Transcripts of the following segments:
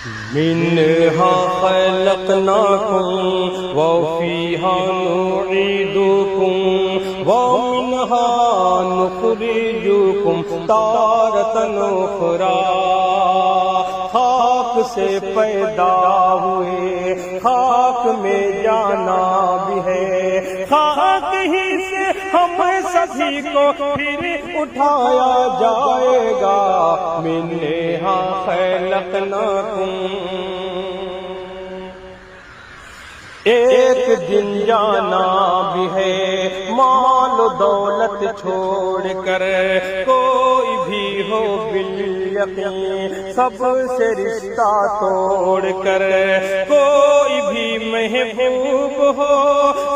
منها خلقناكم وفيها نعيدكم ومنها نخرجكم تارة أخرى. خاک سے پیدا ہوئے خاک میں جانا بھی ہے، خاک ہی سے ہم سبھی کو پھر اٹھایا جائے گا. منہا خلقناکم، ایک دن جانا بھی ہے مال و دولت چھوڑ کر. کوئی بھی ہو بالیقین سب سے رشتہ توڑ کر، کوئی بھی محبوب ہو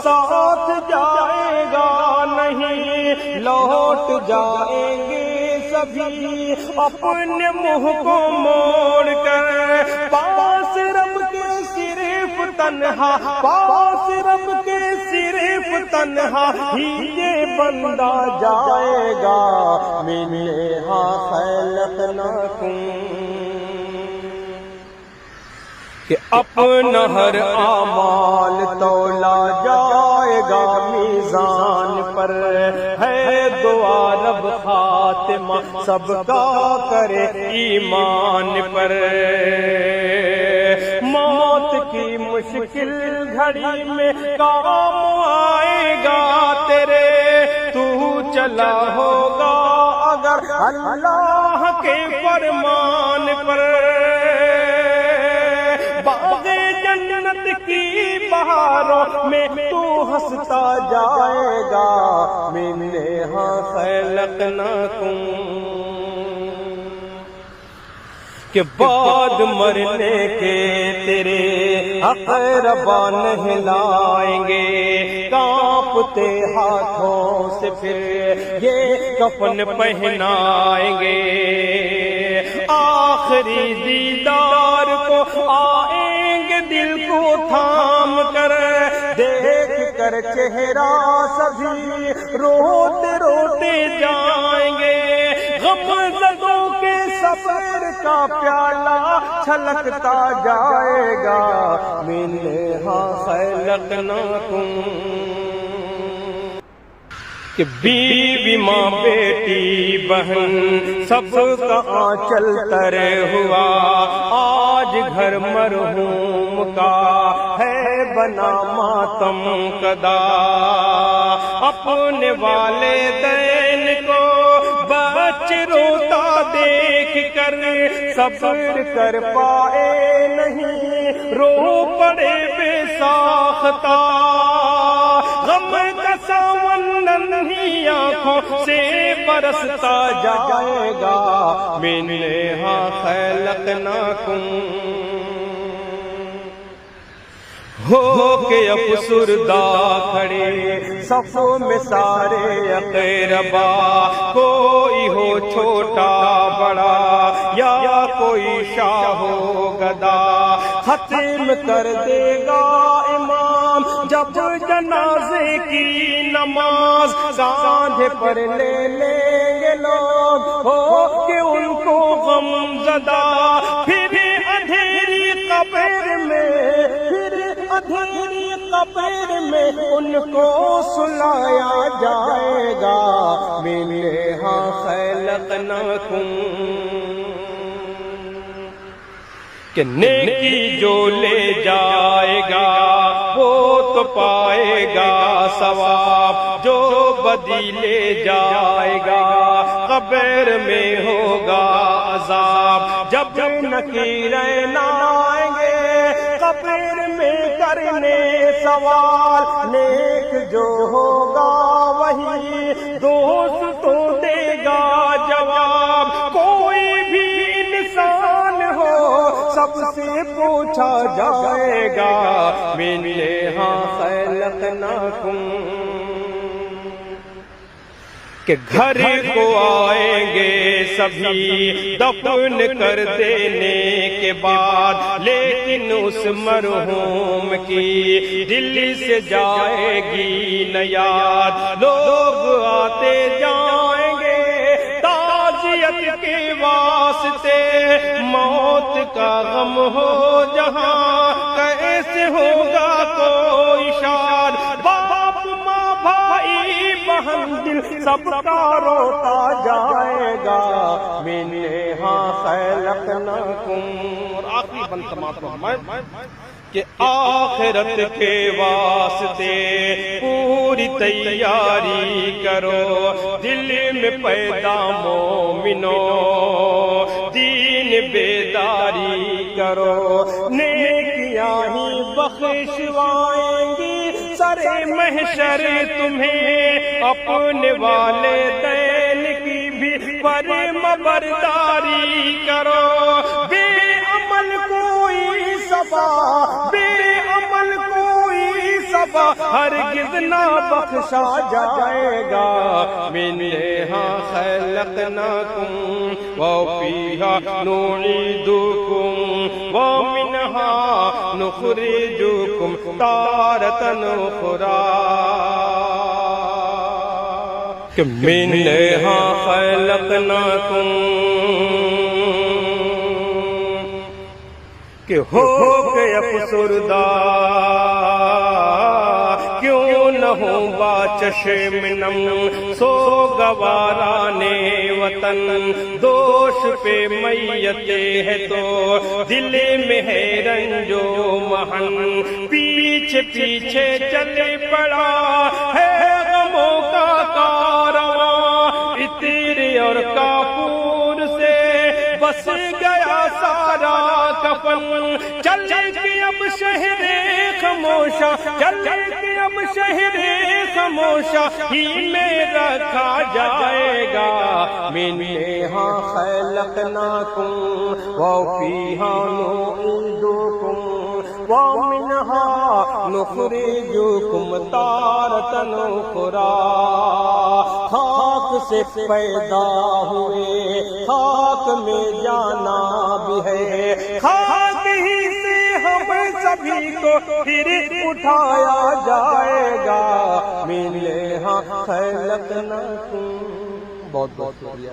ساتھ جائے گا نہیں، لوٹ جائیں گے سبھی اپنے منہ کو موڑ کر. پاس رب کے صرف تنہا، پاس رب کے صرف تنہا ہی یہ بندہ جائے گا. منہا خلقناکم، کہ اپنا ہر اعمال تولا جائے گا میزان پر. ہے دعا رب خاتمہ سب کا کرے ایمان پر. موت کی مشکل گھڑی میں کام آئے گا تیرے، تو چلا ہوگا اگر اللہ کے فرمان پر. باغ جنت کی بہاروں میں تو ہنستا جائے گا. منہا خلقناکم، کہ بعد مرنے کے تیرے اقربا نہلائیں گے، کانپتے ہاتھوں سے پھر یہ کفن پہنائیں گے. آخری دیدار کو آئیں گے دل کو تھام کر، دیکھ کر چہرہ سبھی روتے روتے جائیں گے. غم زدوں کے سفر کا پیالہ چھلکتا جائے گا. منہا خلقناکم، کہ بیوی ماں بیٹی بہن سب کا آنچل تر ہوا. آج گھر مرحوم کا ہے بنا ماتم کدا. اپنے والدین کو بچے روتا دیکھ کر صبر کر پائے نہیں، رو پڑے بے ساختہ. غم کا ساون ننھی آنکھوں سے برستا جائے گا. منہا خلقناکم، ہو کے افسردہ کھڑے صفوں میں سارے اقربا. کوئی ہو چھوٹا بڑا یا کوئی شاہ ہو گدا، ختم کر دے گا امام جب جنازے کی نماز. کاندھے پر لے لیں گے لوگ ہو کہ ان کو غم زدہ. پھر اندھیری قبر میں، پھر اندھیری قبر میں ان کو سلایا جائے گا. منہا خلقناکم، کہ نیکی جو لے جائے گا وہ تو پائے گا ثواب، جو بدی لے جائے گا قبر میں ہوگا عذاب. جب نکیرین آئیں گے قبر میں کرنے سوال، نیک جو ہوگا وہی دوستوں دے گا جواب. کوئی بھی انسان ہو سب سے پوچھا جائے گا. منہا خلقناکم، کہ گھر کو آئیں گے سبھی دفن کر دینے کے بعد، لیکن اس مرحوم کی دل سے جائے گی نہ یاد. لوگ آتے جائیں گے تعزیت کے واسطے، موت کا غم ہو جہاں کیسے ہوگا کوئی شاد، باپ ماں بھائی بہن دل سب کا روتا جائے گا، منہا خلقناکم۔ اور آخری بند سماعت فرمائیں کہ آخرت کے واسطے پوری تیاری کرو، دل میں پیدا مومنو دین بیداری کرو، نیکیاں ہی بخشوائیں گی سر محشر تمہیں، اپنے والدین کی بھی فرم برداری کرو، بے عمل کوئی صبا، بے عمل کوئی صبا ہرگز نہ بخشا جائے گا، منہا خلقناکم وفیہا نعیدکم ومنہا نخرجکم تارۃ اخری، کہ منہا خلقناکم، کہ ہو کے افسردہ کیوں نہ ہو با چشم نم، سو گوارانِ وطن دوش پہ میت ہے تو دل میں ہے رنج و محن، پیچھے پیچھے چل پڑا ہے غموں کا کارواں، عطر اور کافور سے بس گیا سارا کفن، چل کے اب شہر خاموشہ، چل کے اب شہر خاموشہ ہی میں رکھا جائے گا، منہا خلقناکم وفیہا نعیدکم ومنہا نخرجکم تارۃ اخری، خاک سے پیدا ہوئے خاک میں جانا بھی ہے، خاک ہی سے ہم سبھی کو پھر اٹھایا جائے گا، منہا خلقناکم۔ بہت بہت شکریہ۔